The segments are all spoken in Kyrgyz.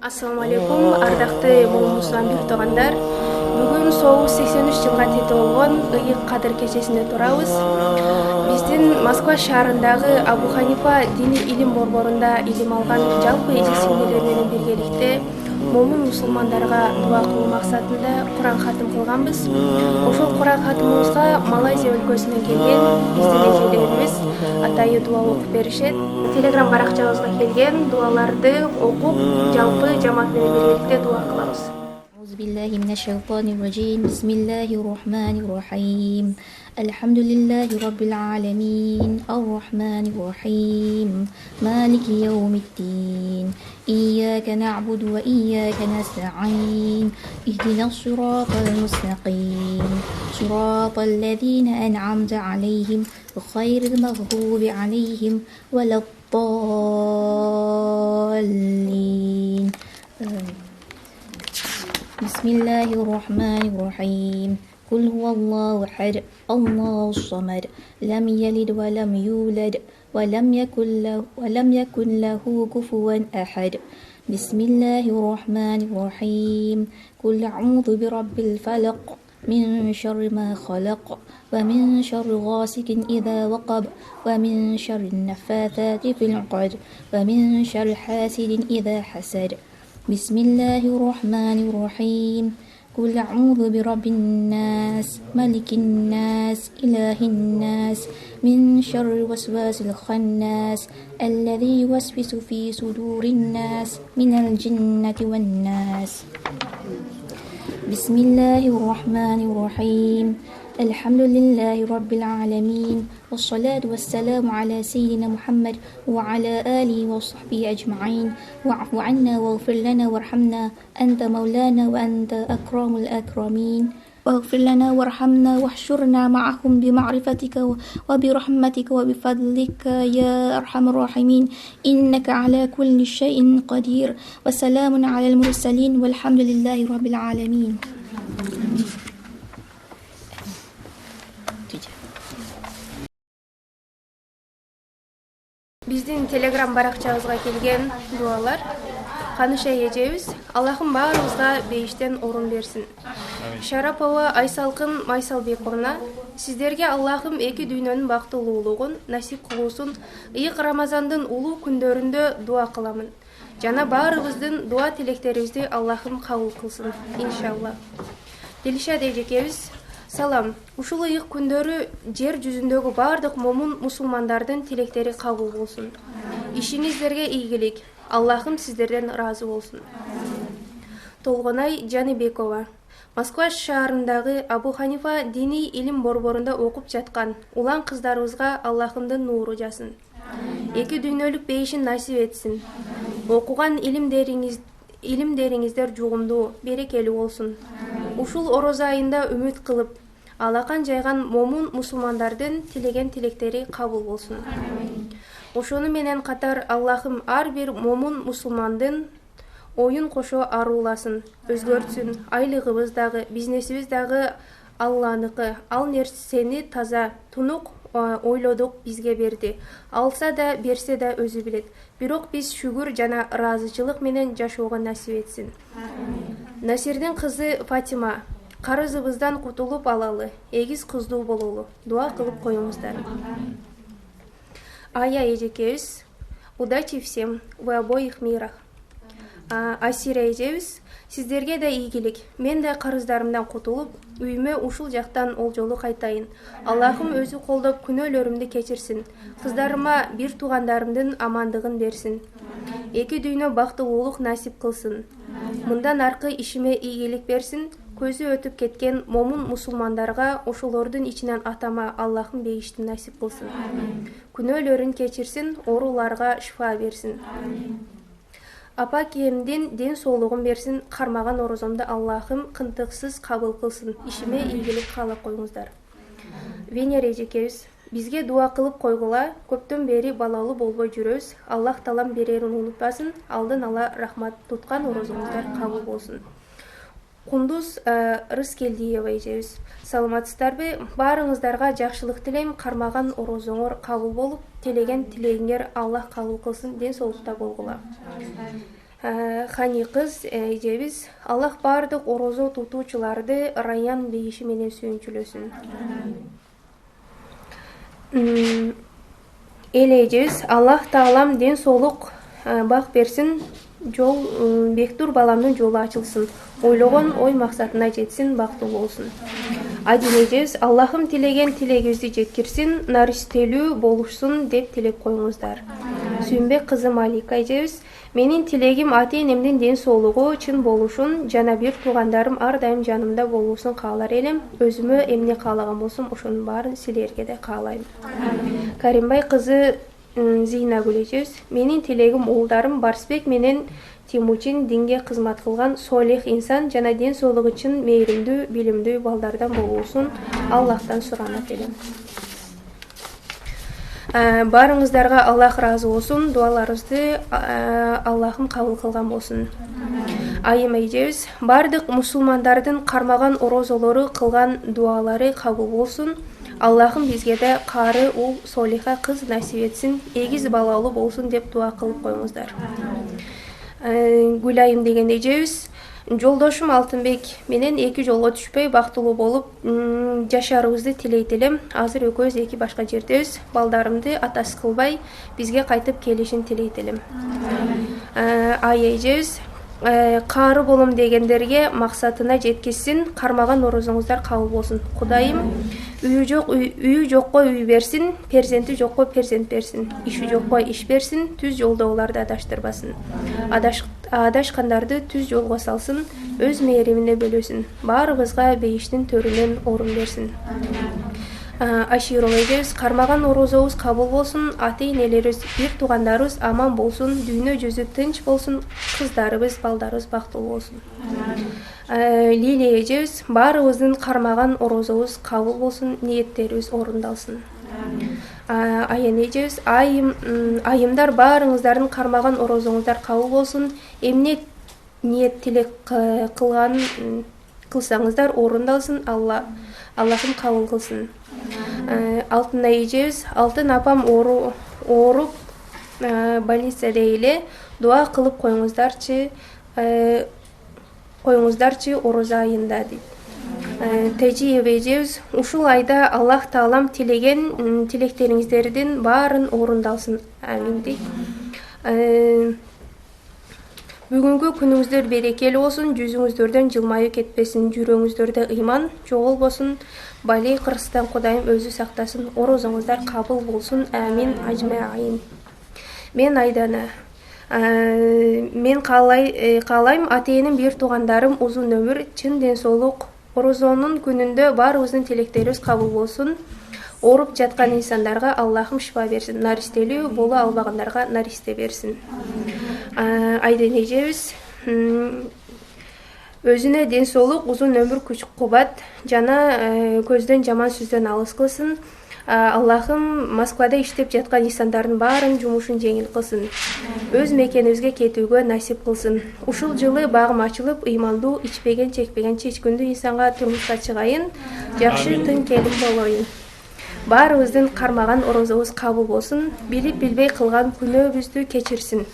Assalamu алейкум, ардакты момусулан бир туугандар. Бүгүн соғуз 83 жылга тете болгон ыйык кадыр кечесинде турабыз. Биздин Москва шаарындагы Абу Ханифа диний илим борборунда илим алган жалпы эже-сиңдилер менен биргеликте момун мусулмандарга дуа кылуу максатында Куран хатым кылганбыз. Ошол Куран хатымыбызга Малайзия өлкөсүнөн келген биздин эжелерибиз атайы дуа окуп беришет. Телеграм баракчабызга келген дуаларды окуп, жалпы жамаат менен биргеликте дуа кылабыз. أعوذ بالله من الشيطان الرجيم بسم الله الرحمن الرحيم الحمد لله رب العالمين الرحمن الرحيم مالك يوم الدين إياك نعبد وإياك نستعين اهدنا الصراط المستقيم صراط الذين أنعمت عليهم غير المغضوب عليهم ولا الضالين بسم الله الرحمن الرحيم قل هو الله أحد الله الصمد لم يلد ولم يولد ولم يكن له كفوا أحد بسم الله الرحمن الرحيم قل أعوذ برب الفلق من شر ما خلق ومن شر غاسق إذا وقب ومن شر النفاثات في العقد ومن شر حاسد إذا حسد بسم الله الرحمن الرحيم قل أعوذ برب الناس ملك الناس إله الناس من شر الوسواس الخناس الذي يوسوس في صدور الناس من الجنة والناس بسم الله الرحمن الرحيم الحمد لله رب العالمين والصلاة والسلام على سيدنا محمد وعلى آله وصحبه أجمعين واعف عنا واغفر لنا وارحمنا أنت مولانا وأنت أكرم الأكرمين واغفر لنا وارحمنا واحشرنا معهم بمعرفتك وبرحمتك وبفضلك يا أرحم الراحمين إنك على كل شيء قدير وسلام على المرسلين والحمد لله رب العالمين. Биздин Telegram баракчабызга келген дуалар. Каныша эжебиз, Аллахым баарыбызга бейиштен орун берсин. Шарапова Айсалкын Майсалбековна, сиздерге Аллахым эки дүйнөнүн бактылуулугун насип кылуусун ыйык Рамазандын улуу күндөрүндө дуа кыламын. Жана баарыбыздын дуа тилектерибизди Аллахым кабыл кылсын, иншалла. Делишат эжекебиз, салам. Ушул ыйык күндөрү жер жүзүндөгү бардык момун мусулмандардын тилектери кабыл болсун. Ишиңиздерге ийгилик. Аллахым сиздерден ыраазы болсун. Толгонай Жаныбекова. Москва шаарындагы Абу Ханифа диний илим борборунда окуп жаткан улан кыздарыбызга Аллахымдын нуру жасын. Эки дүйнөлүк бейишин насип этсин. Окуган илимдериңиздер жугумдуу, берекелүү болсун. Ушул орозо айында үмүт кылып, алакан жайган момун мусулмандардын тилеген тилектери кабыл болсун. Ошону менен катар Аллахым ар бир момун мусулмандын оюн кошо арууласын, өзгөртсүн. Айлыгыбыз дагы, бизнесибиз дагы Алланыкы. Ал нерсени таза, тунук ойлодук бизге берди. Алса да, берсе да өзү билет. Бирок биз шүгүр жана ыраазычылык менен жашоого насип этсин. Насирдин кызы Фатима, карызыбыздан кутулуп алалы, эгиз кыздуу бололу. Дуа кылып коюңуздар. Ая эжекебиз, удачи всем, вы обоих мирах. Асира эжебиз, сиздерге да ийгилик. Мен да карыздарымдан кутулуп, үйүмө ушул жактан олжолу кайтайын. Аллахым өзү колдоп күнөөлөрүмдү кечирсин. Кыздарыма бир туугандарымдын амандыгын берсин. Эки дүйнө бактылуулук насип кылсын. Мындан аркы ишиме ийгилик берсин. Көзү өтүп кеткен момун мусулмандарга ошолордун ичинен атама Аллахым бейишти насип кылсын. Күнөөлөрүн кечирсин, ооруларга шифа берсин. Апа кемдин ден соолугун берсин, кармаган орозомду Аллахым кынтыксыз кабыл кылсын. Ишиме ийгилик каалап коюңуздар. Венера эжекебиз, бизге дуа кылып койгула, көптөн бери балалуу болбой жүрөбүз. Аллах таалам берерин унутпасын, алдын ала рахмат, туткан орозоңуздар кабыл болсун. Кундуз Рыскелдиева эжебиз, саламатсыздарбы? Баарыңыздарга жакшылык тилейм, кармаган орозоңор кабыл болуп, телеген тилегиңер Аллах кабыл кылсын, ден соолукта болгула. Хани кыз эжебиз Аллах бардык орозо тутуучуларды Райян бейиши менен сүйүнчүлөсүн. Эл эжебиз Аллах таалам ден соолук бак берсин, жол бектур баламдын жолу ачылсын, ойлогон ой максатына жетсин, бактылуу болсун. Адин эжебиз Аллахым тилеген тилегибизди жеткирсин, наристелүү болушсун деп тилек коюңуздар. Сүйүнбек кызы Малика эжебиз менин тилегим ата-энемдин ден соолугу чын болушун жана бир туугандарым ар дайым жанымда болуусун каалар элем. Өзүмө эмне каалаган болсом ошонун баарын силерге да каалайм. Каримбай кызы Зийнагүл эжебиз менин тилегим уулдарым Барсбек менен Тимучин динге кызмат кылган солих инсан жана ден соолугу чын мээримдүү, билимдүү балдардан болуусун Аллахтан суранат элем. Барыңыздарга Аллах разы болсун, дуаларыңызды Аллахым кабыл кылган болсун. Айым эжебиз бардык мусулмандардын кармаган орозолору кылган дуалары кабыл болсун. Аллахым бизге да кары ул солиха кыз насип этсин, эгиз балалуу болсун деп дуа кылып коюңуздар. Гүлайым деген эжебиз жолдошум Алтынбек менен эки жолго түшпөй бактылуу болуп жашарыбызды тилейт элем. Азыр экөөбүз эки башка жердебиз. Балдарымды атасы кылбай бизге кайтып келишин тилейт элем. Ая эжебиз кары болом дегендерге максатына жеткизсин, кармаган орозоңуздар кабыл болсун. Кудайым үйү жокко үй берсин, перзенти жокко перзент берсин, иши жокко иш берсин, түз жолдогуларды адаштырбасын. Адашкандарды түз жолго салсын, өз мээримине бөлөсүн. Баарыбызга бейиштин төрүнөн орун берсин. Аширова эжебиз кармаган орозобуз кабыл болсун, ата-энелерибиз, бир туугандарыбыз аман болсун, дүйнө жүзү тынч болсун, кыздарыбыз, балдарыбыз бактылуу болсун. Лилия эжебиз баарыбыздын кармаган орозобуз кабыл болсун, ниеттерибиз орундалсын. Аян эжебиз айымдар баарыңыздардын кармаган орозоңуздар кабыл болсун, эмне ниет тилек кылсаңыздар орундалсын, Аллахым кабыл кылсын. Алтын эжебиз алтын апам ооруп больницада эле, дуа кылып коюңуздарчы орозо айында дейт. Тежиев эжебиз ушул айда Аллах таалам тилеген тилектериңиздердин баарын орундалсын. Амин дейт. Бүгүнкү күнүңүздөр берекелүү болсун, жүзүңүздөрдөн жылмайып кетпесин, жүрөгүңүздөрдө ыйман жоголбосун. Балей кырсыздан Кудайым өзү сактасын, орозоңуздар кабыл болсун. Амин ажмаин. Мен Айдана. Мен каалайм ата-энем, бир туугандарым узун өмүр, чын ден соолук. Орозонун күнүндө баарыбыздын тилектерибиз кабыл болсун. Ооруп жаткан инсандарга Аллахым шифа берсин, наристелүү боло албагандарга наристе берсин. Айдын эжебиз өзүнө ден соолук, узун өмүр, күч кубат жана көздөн жаман сөздөн алыс кылсын. Аллахым Москвада иштеп жаткан инсандардын баарын жумушун жеңил кылсын. Өз мекенибизге кетүүгө насип кылсын. Ушул жылы багым ачылып, ыймандуу, ичпеген, чекпеген, чечкүндүү инсанга турмушка чыгайын, жакшы тың келин болоюн. Баарыбыздын кармаган орозобуз кабыл болсун, билип билбей кылган күнөөбүздү кечирсин.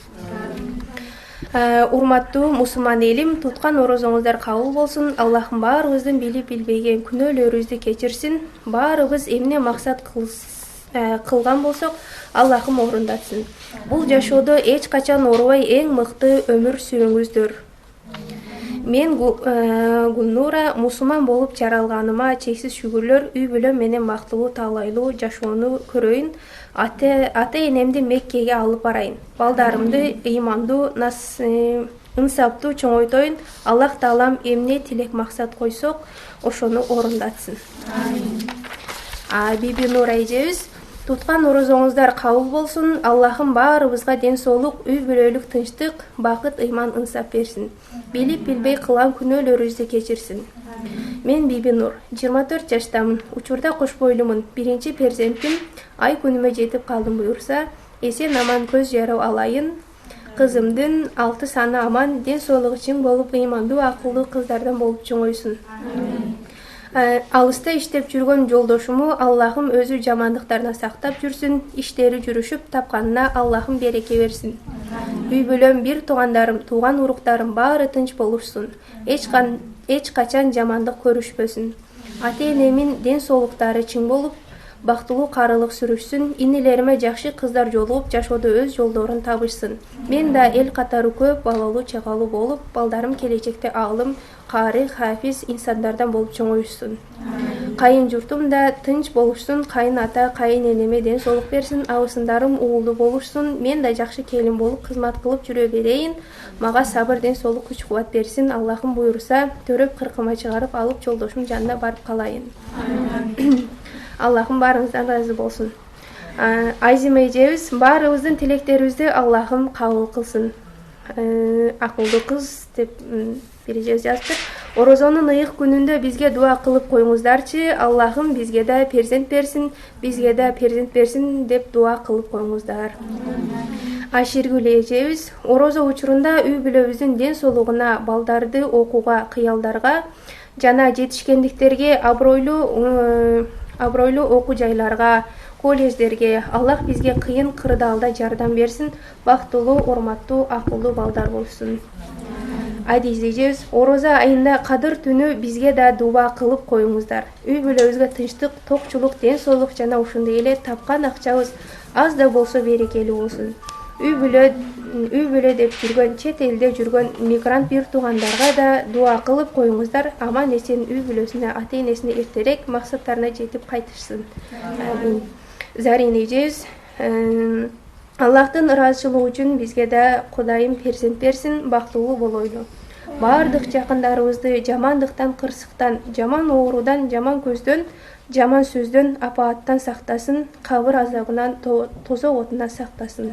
Урматтуу мусулман элим, туткан орозоңуздар кабыл болсун. Аллахым баарыбыздын билип билбеген күнөөлөрүбүздү кечирсин. Баарыбыз эмне максат кылган болсок, Аллахым орундатсын. Бул жашоодо эч качан оорубай эң мыкты өмүр сүрүңүздөр. Мен Гулнура мусулман болуп жаралганыма чексиз шүгүрлөр, үй бүлөм менен бактылуу, таалайлуу жашоону көрөйүн. Ата-энемди Меккеге алып барайын. Балдарымды ыймандуу, ынсаптуу чоңойтоюн. Аллах таалам эмне тилек максат койсок, ошону орундатсын. Биби Нура эжебиз туткан орозоңуздар кабыл болсун. Аллахым баарыбызга ден соолук, үй бүлөлүк тынчтык, бакыт, ыйман, ынсап берсин. Билип билбей кылган күнөөлөрүбүздү кечирсин. Мен Биби Нур, 24 жаштамын. Учурда кош бойлумун. Биринчи перзентим ай күнүмө жетип калдым буюрса, эсен аман көз жарып алайын. Кызымдын 6 саны аман, ден соолугу чың болуп, ыймандуу, акылдуу кыздардан болуп чоңойсун. Алыста иштеп жүргөн жолдошуму Аллахым өзү жамандыктарынан сактап жүрсүн, иштери жүрүшүп, тапканына Аллахым береке берсин. Үй бүлөм, бир туугандарым, тууган уруктарым баары тынч болушсун. Эч качан жамандык көрүшпөсүн. Ата-энемин ден соолуктары чың болуп, бактылуу карылык сүрүшсүн. Инилериме жакшы кыздар жолугуп, жашоодо өз жолдорун табышсын. Мен да эл катары көп балалуу чагалуу болуп, балдарым келечекте аалым, каары, хафиз инсандардан болуп чоңоюшсун. Кайын журтум да тынч болушсун. Кайын ата, кайын энеме ден соолук берсин. Абысындарым уулду болушсун. Мен да жакшы келин болуп кызмат кылып жүрө берейин. Мага сабыр, ден соолук, күч кубат берсин. Аллахым буйруса, төрөп кыркыма чыгарып алып жолдошум жанына барып калайын. Аллахым баарыңыздан разы болсун. Айзима эжебиз баарыбыздын тилектерибизди Аллахым кабыл кылсын. Акылдуу кыз деп бир эжебиз жазыптыр. Орозонун ыйык күнүндө бизге дуа кылып коюңуздарчы. Аллахым бизге да перзент берсин, бизге да перзент берсин деп дуа кылып коюңуздар. Айширгүл эжебиз орозо учурунда үй бүлөбүздүн ден соолугуна, балдарды окууга, кыялдарга жана жетишкендиктерге, абройлуу окуу жайларга, колледждерге Аллах бизге кыйын кырдаалда жардам берсин. Бактылуу, урматтуу, акылдуу балдар болсун. Адиз эжебиз орозо айында кадыр түнү бизге да дуба кылып коюңуздар. Үй бүлөбүзгө тынчтык, токчулук, ден соолук жана ошондой эле тапкан акчабыз аз да болсо берекелүү болсун. Үй бүлө деп жүргөн, чет элде жүргөн мигрант бир туугандарга да дуа кылып коюңуздар. Аман эсен үй бүлөсүнө, ата-энесине эртерээк максаттарына жетип кайтышсын. Зарин эжебиз Аллахтын ыраазычылыгы үчүн бизге да Кудайым перзент берсин, бактылуу болойлу. Баардык жакындарыбызды жамандыктан, кырсыктан, жаман оорудан, жаман көздөн, жаман сөздөн, апааттан сактасын, кабыр азабынан, тозок отунан сактасын.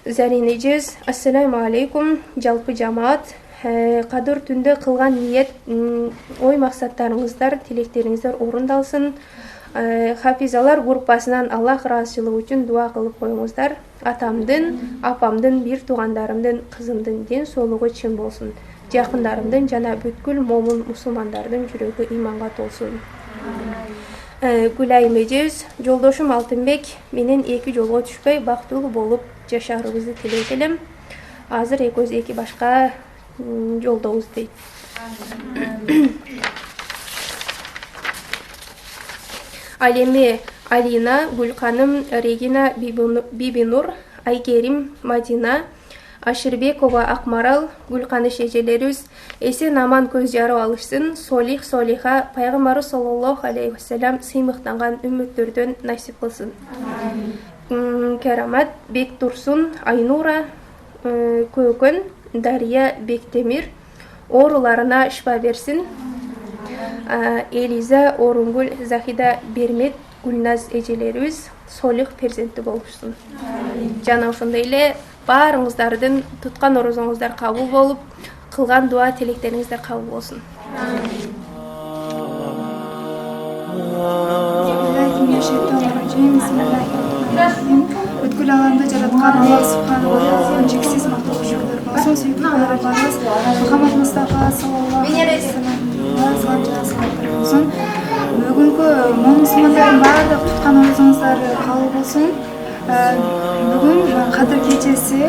Зарин эжебиз ассаламу алейкум, жалпы жамаат. Кадыр түндө кылган ниет, ой максаттарыңыздар, тилектериңиздер орундалсын. Хафизалар группасынан Аллах ыраазычылыгы үчүн дуа кылып коюңуздар. Атамдын, апамдын, бир туугандарымдын, кызымдын ден соолугу чын болсун. Жакындарымдын жана бүткүл момун мусулмандардын жүрөгү иманга толсун. Гүлайым эжебиз жолдошум Алтынбек менен эки жолго түшпөй бактылуу болуп жашаарыбызды тилейт элем. Азыр экөөбүз эки башка жолдобуз дейт. Ал эми Алина, Гүлканым, Регина, Бибинур, Айкерим, Мадина, Аширбекова, Акмарал, Гүлканыш эжелерибиз эсен аман көз жарып алышсын. Солих, Солиха, пайгамбары саллаллаху алейхи вассалам сыймыктанган үммөттөрдөн насип кылсын. Керамат, Бектурсун, Айнура, Көкөн, Дария, Бектемир ооруларына шифа берсин. Элиза, Орунгул, Захида, Бермет, Гүлназ эжелерибиз солих перзенти болушсун. Жана ошондой эле баарыңыздардын туткан орозоңуздар кабыл болуп, кылган дуа тилектериңиздер кабыл болсун. Бүткүл аламды жараткан Аллах субханаху ва тааладан чексиз мактоо шүгүрлөр болсун. Сүйүктүү пайгамбарыбыз Мухаммад Мустафа саллаллаху алейхи вассалам болсун. Бүгүнкү мусулмандардын баардык туткан орозоңуздар кабыл болсун. Бүгүн Кадыр кечеси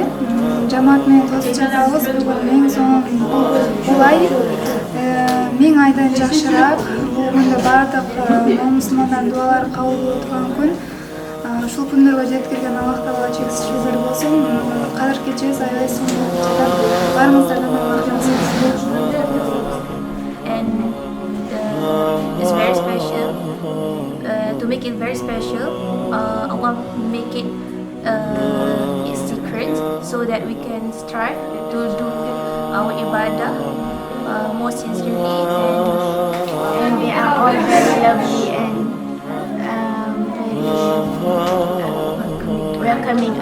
жамаат менен тосуп жатабыз. Бүгүн эң соң бул ай 1000 айдан жакшыраак. Бүгүндө баардык мусулмандардын дуалары кабыл болуп турган күн. Ушул күндөргө жеткирген Аллах Таала чексиз шүгүр болсун. Кадыр кечебиз аябай сонун жатат. Баарыңыздардан Аллах And it's very special. To make it very special, Allah make it a secret so that we can strive to do our ibadah more sincerely, and we are all very lovely and very welcoming